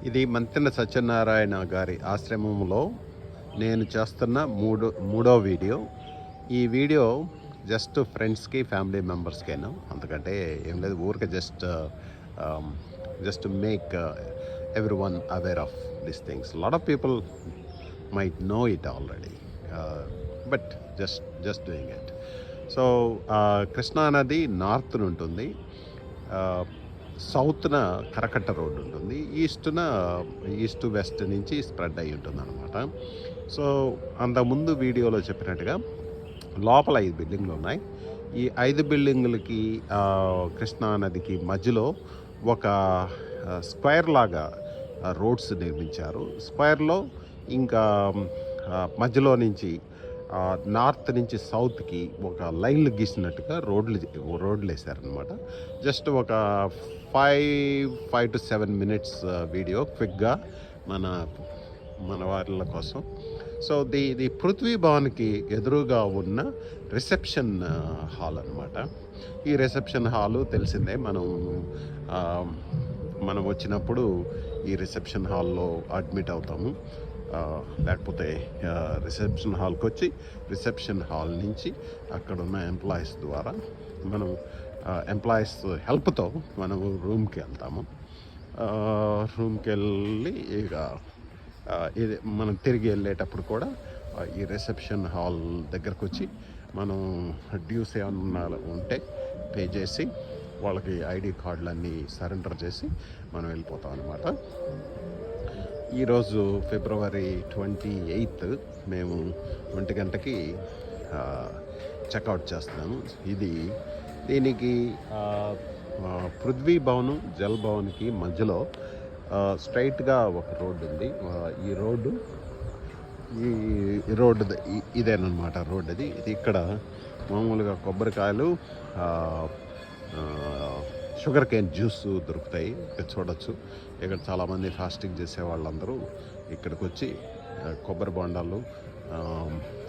ఇది మంతెన సత్యనారాయణ గారి ఆశ్రమంలో నేను చేస్తున్న మూడో వీడియో. ఈ వీడియో జస్ట్ ఫ్రెండ్స్కి ఫ్యామిలీ మెంబర్స్కేను, అంతకంటే ఏం లేదు. ఊరికే just make every one aware of this things. Lot of people might know it already, but just doing it. So Krishna నది నార్త్ను ఉంటుంది, సౌత్న కరకట్ట రోడ్డు ఉంటుంది, ఈస్ట్ వెస్ట్ నుంచి స్ప్రెడ్ అయి ఉంటుంది అనమాట. సో అంతకుముందు వీడియోలో చెప్పినట్టుగా లోపల 5 బిల్డింగ్లు ఉన్నాయి. ఈ 5 బిల్డింగులకి కృష్ణా నదికి మధ్యలో ఒక స్క్వేర్ లాగా రోడ్స్ నిర్మించారు. స్క్వేర్లో ఇంకా మధ్యలో నుంచి నార్త్ నుంచి సౌత్కి ఒక లైన్లు గీసినట్టుగా రోడ్లు వేసారనమాట. జస్ట్ ఒక 5 to 7 minutes వీడియో క్విక్గా మన వారిల కోసం. సో ది పృథ్వీ భవన్కి ఎదురుగా ఉన్న రిసెప్షన్ హాల్ అనమాట. ఈ రిసెప్షన్ హాలు తెలిసిందే, మనం వచ్చినప్పుడు ఈ రిసెప్షన్ హాల్లో అడ్మిట్ అవుతాము. లేకపోతే రిసెప్షన్ హాల్కి వచ్చి రిసెప్షన్ హాల్ నుంచి అక్కడ ఉన్న ఎంప్లాయీస్ ద్వారా ఎంప్లాయీస్ హెల్ప్తో మనం రూమ్కి వెళ్తాము. రూమ్కి వెళ్ళి ఇక ఇది మనం తిరిగి వెళ్ళేటప్పుడు కూడా ఈ రిసెప్షన్ హాల్ దగ్గరకు వచ్చి మనం డ్యూస్ ఏమన్నా ఉంటే పే చేసి వాళ్ళకి ఐడి కార్డులన్నీ సరెండర్ చేసి మనం వెళ్ళిపోతాం అనమాట. ఈరోజు February 28 మేము 1 గంటకి చెక్అవుట్ చేస్తున్నాము. దీనికి పృథ్వీ భవన్, జల్ భవన్కి మధ్యలో స్ట్రైట్గా ఒక రోడ్డు ఉంది. ఈ రోడ్డు ఇదేనమాట రోడ్డు. ఇది ఇక్కడ మామూలుగా కొబ్బరికాయలు, షుగర్ కేన్ జ్యూస్ దొరుకుతాయి. ఇక్కడ చూడొచ్చు. ఇక్కడ చాలామంది ఫాస్టింగ్ చేసే వాళ్ళందరూ ఇక్కడికి వచ్చి కొబ్బరి బొండాలు,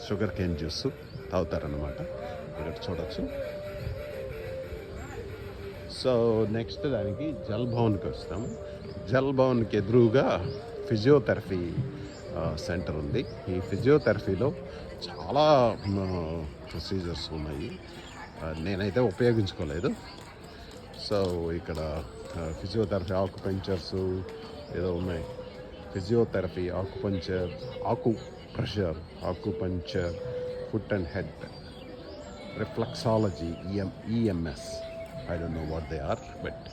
షుగర్ కేన్ జ్యూస్ తాగుతారనమాట. ఇక్కడ చూడొచ్చు. సో నెక్స్ట్ దానికి జల్ భవన్కి వస్తాము. జల్ భవన్కి ఎదురుగా ఫిజియోథెరపీ సెంటర్ ఉంది. ఈ ఫిజియోథెరపీలో చాలా ప్రొసీజర్స్ ఉన్నాయి. నేనైతే ఉపయోగించుకోలేదు. సో ఇక్కడ ఫిజియోథెరపీ, ఆకుపంచర్స్ ఏదో ఉన్నాయి. Physiotherapy, acupuncture, foot and head, reflexology, EMS, I don't know what they are, but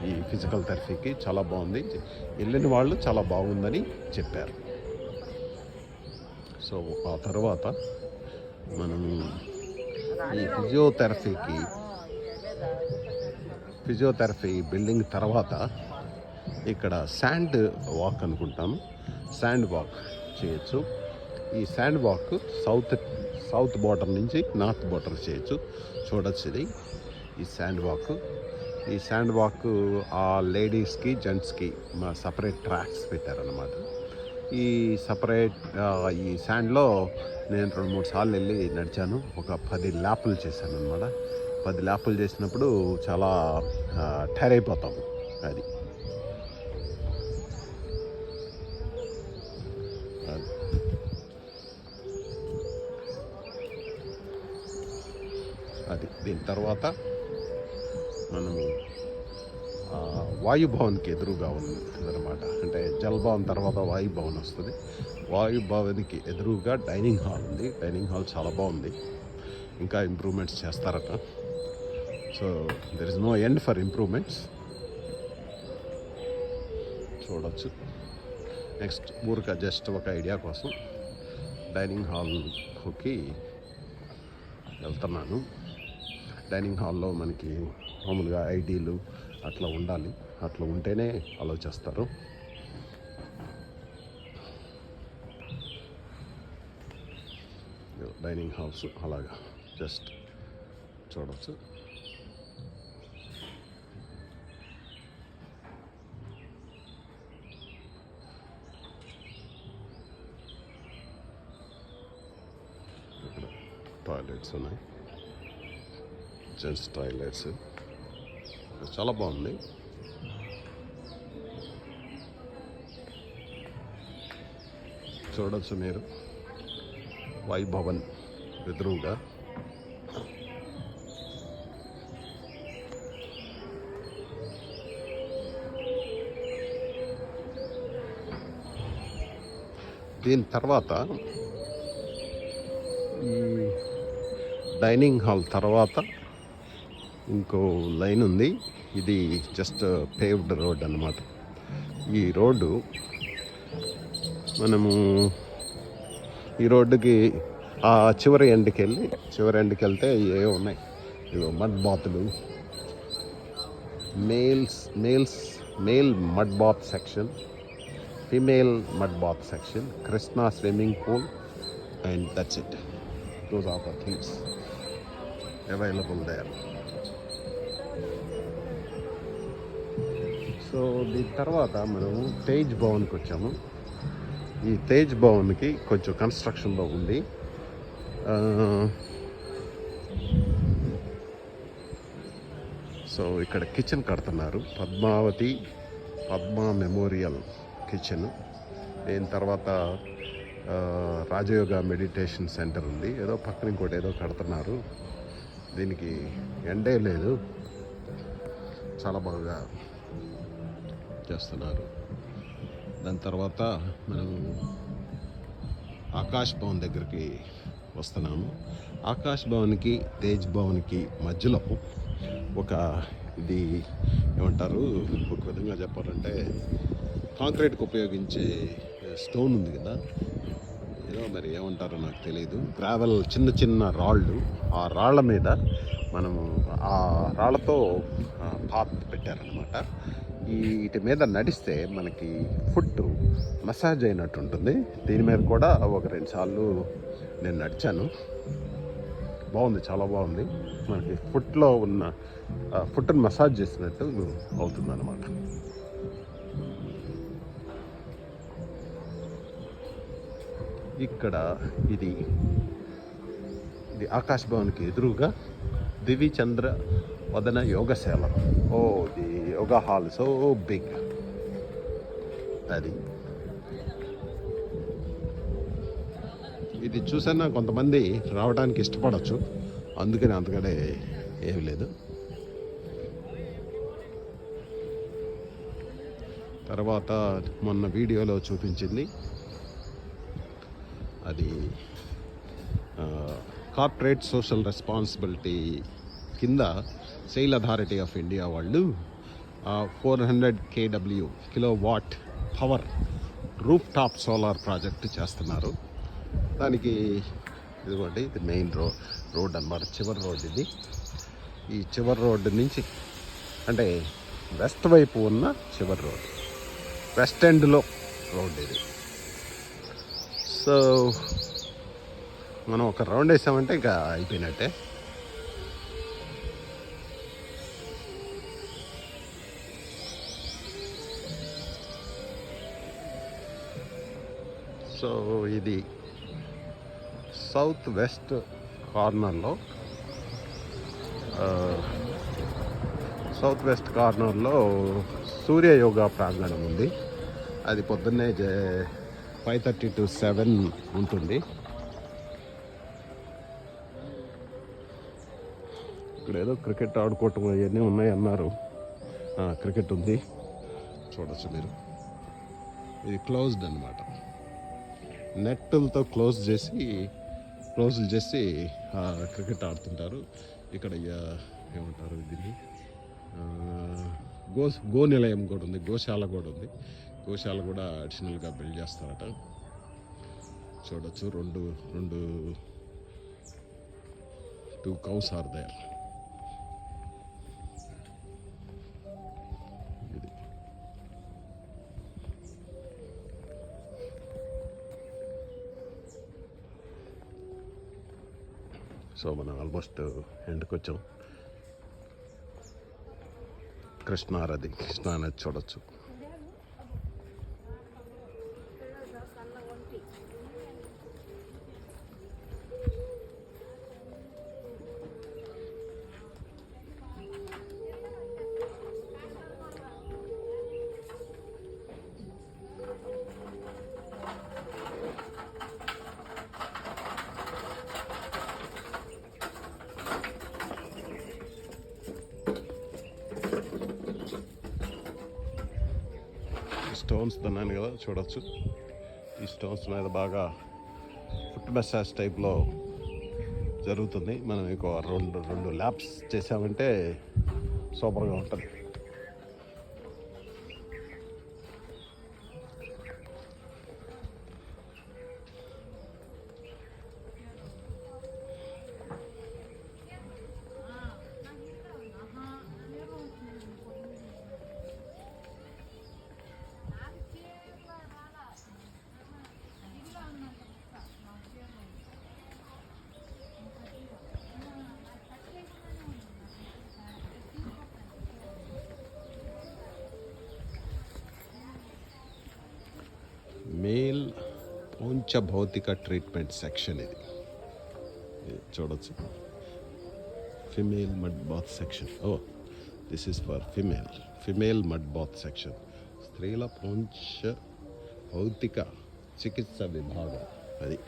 ఈ ఫిజికల్ థెరపీకి చాలా బాగుంది. వెళ్ళిన వాళ్ళు చాలా బాగుందని చెప్పారు. సో ఆ తర్వాత మనం ఈ ఫిజియోథెరపీ బిల్డింగ్ తర్వాత ఇక్కడ శాండ్ వాక్ అనుకుంటాము. శాండ్ వాక్ చేయొచ్చు. ఈ శాండ్ వాక్ సౌత్ బార్డర్ నుంచి నార్త్ బార్డర్ చేయొచ్చు. చూడొచ్చు ఇది ఈ శాండ్ వాక్ ఆ లేడీస్కి, జెంట్స్కి సపరేట్ ట్రాక్స్ పెట్టారనమాట. ఈ శాండ్లో నేను 2-3 సార్లు వెళ్ళి నడిచాను. ఒక 10 ల్యాపులు చేశాను అనమాట. 10 ల్యాపులు చేసినప్పుడు చాలా టైర్ అయిపోతాము. దీని తర్వాత మనము వాయుభవన్కి ఎదురుగా ఉందన్నమాట. అంటే జల్ భవన్ తర్వాత వాయుభవన్ వస్తుంది. వాయుభవన్కి ఎదురుగా డైనింగ్ హాల్ ఉంది. డైనింగ్ హాల్ చాలా బాగుంది. ఇంకా ఇంప్రూవ్మెంట్స్ చేస్తారట. So there is no end for improvements. చూడవచ్చు. నెక్స్ట్ ఊరిక జస్ట్ ఒక ఐడియా కోసం డైనింగ్ హాల్కి వెళ్తున్నాను. డైనింగ్ హాల్లో మనకి మామూలుగా ఐడీలు అట్లా ఉండాలి. అట్లా ఉంటేనే అలో చేస్తారు. డైనింగ్ హాల్స్ అలాగా జస్ట్ చూడవచ్చు. ఇక్కడ టాయిలెట్స్ ఉన్నాయి, జెంట్స్ టాయిలెట్స్. చాలా బాగుంది. చూడొచ్చు మీరు వైభవన్ ఎదురుగా. దీని తర్వాత ఈ డైనింగ్ హాల్ తర్వాత ఇంకో లైన్ ఉంది. ఇది జస్ట్ పేవ్డ్ రోడ్ అన్నమాట. ఈ రోడ్డు మనము ఈ రోడ్డుకి ఆ చివరి ఎండ్కి వెళ్తే ఏ ఉన్నాయి, ఇగో మడ్ బాతులు, male mud bath section, female mud bath section, Krishna swimming pool, and that's it. Those are the things available there. So దీని తర్వాత మనం తేజ్ భవన్కి వచ్చాము. ఈ తేజ్ భవన్కి కొంచెం కన్స్ట్రక్షన్లో ఉంది. సో ఇక్కడ కిచెన్ కడుతున్నారు, పద్మా మెమోరియల్ కిచెన్. దీని తర్వాత రాజయోగ మెడిటేషన్ సెంటర్ ఉంది. ఏదో పక్కన ఇంకోటి ఏదో కడుతున్నారు. దీనికి ఎండే లేదు, చాలా బాగా చేస్తున్నారు. దాని తర్వాత మనం ఆకాష్ భవన్ దగ్గరికి వస్తున్నాము. ఆకాష్ భవన్కి తేజ్ భవన్కి మధ్యలో ఇది ఏమంటారు, ఒక విధంగా చెప్పాలంటే కాంక్రీట్కి ఉపయోగించే స్టోన్ ఉంది కదా, ఏదో మరి ఏమంటారో నాకు తెలియదు, గ్రావెల్ చిన్న రాళ్ళు. ఆ రాళ్ళ మీద మనము ఆ రాళ్ళతో పాత్ పెట్టారనమాట. వీటి మీద నడిస్తే మనకి ఫుట్ మసాజ్ అయినట్టు ఉంటుంది. దీని మీద కూడా ఒక 2 సార్లు నేను నడిచాను. బాగుంది, చాలా బాగుంది. మనకి ఫుట్ని మసాజ్ చేసినట్టు అవుతుంది అన్నమాట. ఇక్కడ ఇది ఆకాశ్ భవన్కి ఎదురుగా దివి చంద్ర వదన యోగశాల. The yoga hall so big. అది ఇది చూసన్నా కొంతమంది రావడానికి ఇష్టపడవచ్చు, అందుకని అంతకడే ఏమి లేదు. తర్వాత మొన్న వీడియోలో చూపించింది అది కార్పొరేట్ సోషల్ రెస్పాన్సిబిలిటీ కింద సెయిల్ అథారిటీ ఆఫ్ ఇండియా వాళ్ళు 400 kW kilowatt power roof top solar project చేస్తున్నారు. దానికి ఇదిగోండి, ఇది మెయిన్ రోడ్ అన్నమాట, చివరి రోడ్ ఇది. ఈ చివరి రోడ్డు నుంచి అంటే వెస్ట్ వైపు ఉన్న చివరి రోడ్, వెస్ట్ ఎండ్లో రోడ్ ఇది. సో మనం ఒక రౌండ్ వేసామంటే ఇంకా అయిపోయినట్టే. సో ఇది సౌత్ వెస్ట్ కార్నర్లో సూర్య యోగా ప్రాంగణం ఉంది. అది పొద్దున్నే 5:30 to 7 ఉంటుంది. ఇక్కడ ఏదో క్రికెట్ ఆడుకోవటం అవన్నీ ఉన్నాయి అన్నారు. క్రికెట్ ఉంది, చూడొచ్చు మీరు. ఇది క్లోజ్డ్ అన్నమాట, నెట్లతో క్లోజ్ చేసి క్రికెట్ ఆడుతుంటారు. ఇక్కడ ఏమంటారు దీన్ని, గో నిలయం కూడా ఉంది, గోశాల కూడా ఉంది. గోశాల కూడా అడిషనల్గా బిల్డ్ చేస్తారట. చూడొచ్చు, రెండు 2 cows ఆర్ దేర్. ఇది సో మనం ఆల్మోస్ట్ ఎండ్కి వచ్చాం. కృష్ణా నది చూడొచ్చు. స్టోన్స్ తిన్నాను కదా, చూడొచ్చు. ఈ స్టోన్స్ మీద బాగా ఫుట్ మసాజ్ టైప్లో జరుగుతుంది. మనం ఇంకో రెండు ల్యాప్స్ చేసామంటే సూపర్గా ఉంటుంది. మేల్ పంచభౌతిక ట్రీట్మెంట్ సెక్షన్ ఇది చూడొచ్చు. Female mud bath section. This is for female mud bath section. స్త్రీల భౌతిక చికిత్స విభాగం అది.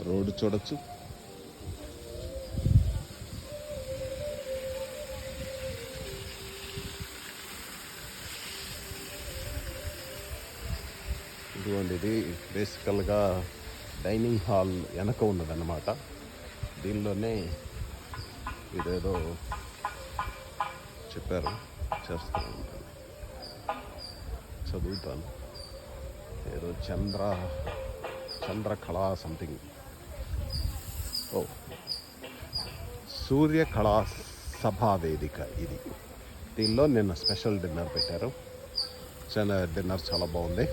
రోడ్డు చూడొచ్చు. ఇటువంటిది బేసికల్గా డైనింగ్ హాల్ వెనక ఉన్నదన్నమాట. దీనిలోనే ఇదేదో చెప్పారు, చేస్తూ ఉంటాను, చదువుతాను. ఏదో చంద్రకళా సంథింగ్. సూర్యకళా సభా వేదిక ఇది. దీనిలో నిన్న స్పెషల్ డిన్నర్ పెట్టారు. డిన్నర్ చాలా బాగుంది.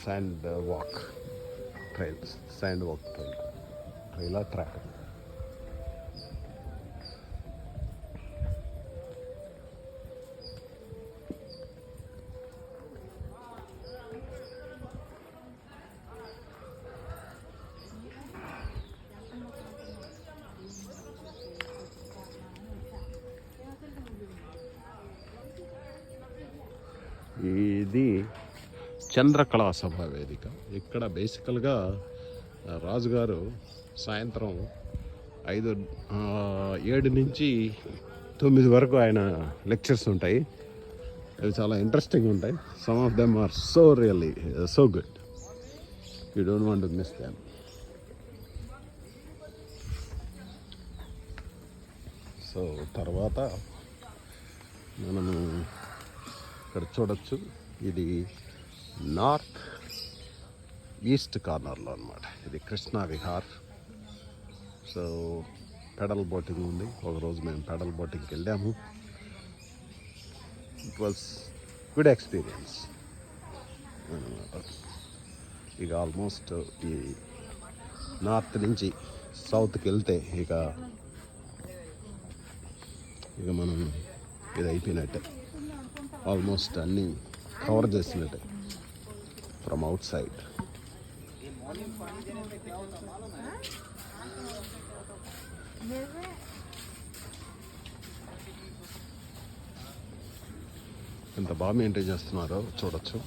Sand walk trail track. ఇది చంద్రకళా సభ వేదిక. ఇక్కడ బేసికల్గా రాజుగారు సాయంత్రం 7 నుంచి 9 వరకు ఆయన లెక్చర్స్ ఉంటాయి. అవి చాలా ఇంట్రెస్టింగ్ ఉంటాయి. Some of them are so good. You don't want to miss them. So తర్వాత మనము ఇక్కడ చూడొచ్చు. ఇది నార్త్ ఈస్ట్ కార్నర్లో అనమాట. ఇది Krishna Vihar. So pedal boating ఉంది. ఒకరోజు మేము పెడల్ బోటింగ్కి వెళ్ళాము. ఇట్ వాజ్ గుడ్ ఎక్స్పీరియన్స్ అనమాట. ఇక ఆల్మోస్ట్ ఈ నార్త్ నుంచి సౌత్కి వెళ్తే ఇక మనం ఇది అయిపోయినట్టే. ఆల్మోస్ట్ అన్నీ కవర్ చేసినట్టే ఫ్రమ్ అవుట్ సైడ్. ఎంత బాగా మెయింటైన్ చేస్తున్నారో చూడొచ్చు.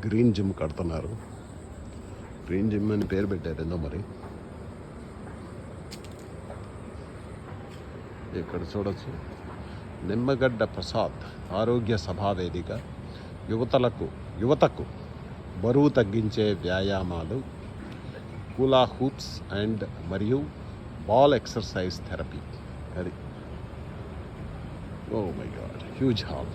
గ్రీన్ జిమ్ కడుతున్నారు. గ్రీన్ జిమ్ అని పేరు పెట్టారు ఏందో మరి. ఇక్కడ చూడొచ్చు. నిమ్మగడ్డ ప్రసాద్ ఆరోగ్య సభా వేదిక. యువతకు బరువు తగ్గించే వ్యాయామాలు, హూలా హూప్స్ అండ్ మరియు బాల్ ఎక్సర్సైజ్ థెరపీ. అది oh my god, huge hall.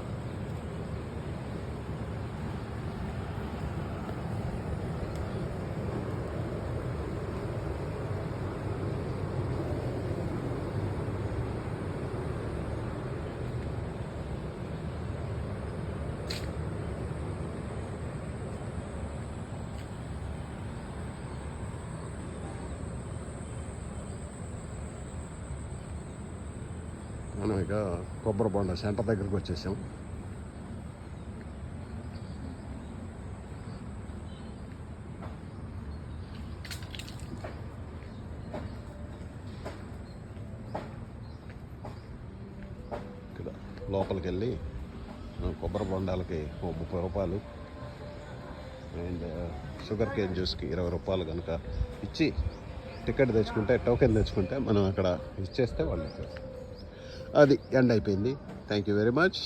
మనం ఇక కొబ్బరి బొండ సెంటర్ దగ్గరికి వచ్చేసాం. ఇక్కడ లోపలికి వెళ్ళి కొబ్బరి బొండాలకి 30 రూపాయలు అండ్ షుగర్ కేన్ జ్యూస్కి 20 రూపాయలు కనుక ఇచ్చి టికెట్ తెచ్చుకుంటే, టోకెన్ తెచ్చుకుంటే మనం అక్కడ ఇచ్చేస్తే వాళ్ళు ఇచ్చేస్తారు. అది ఎండ్ అయిపోయింది. Thank you very much.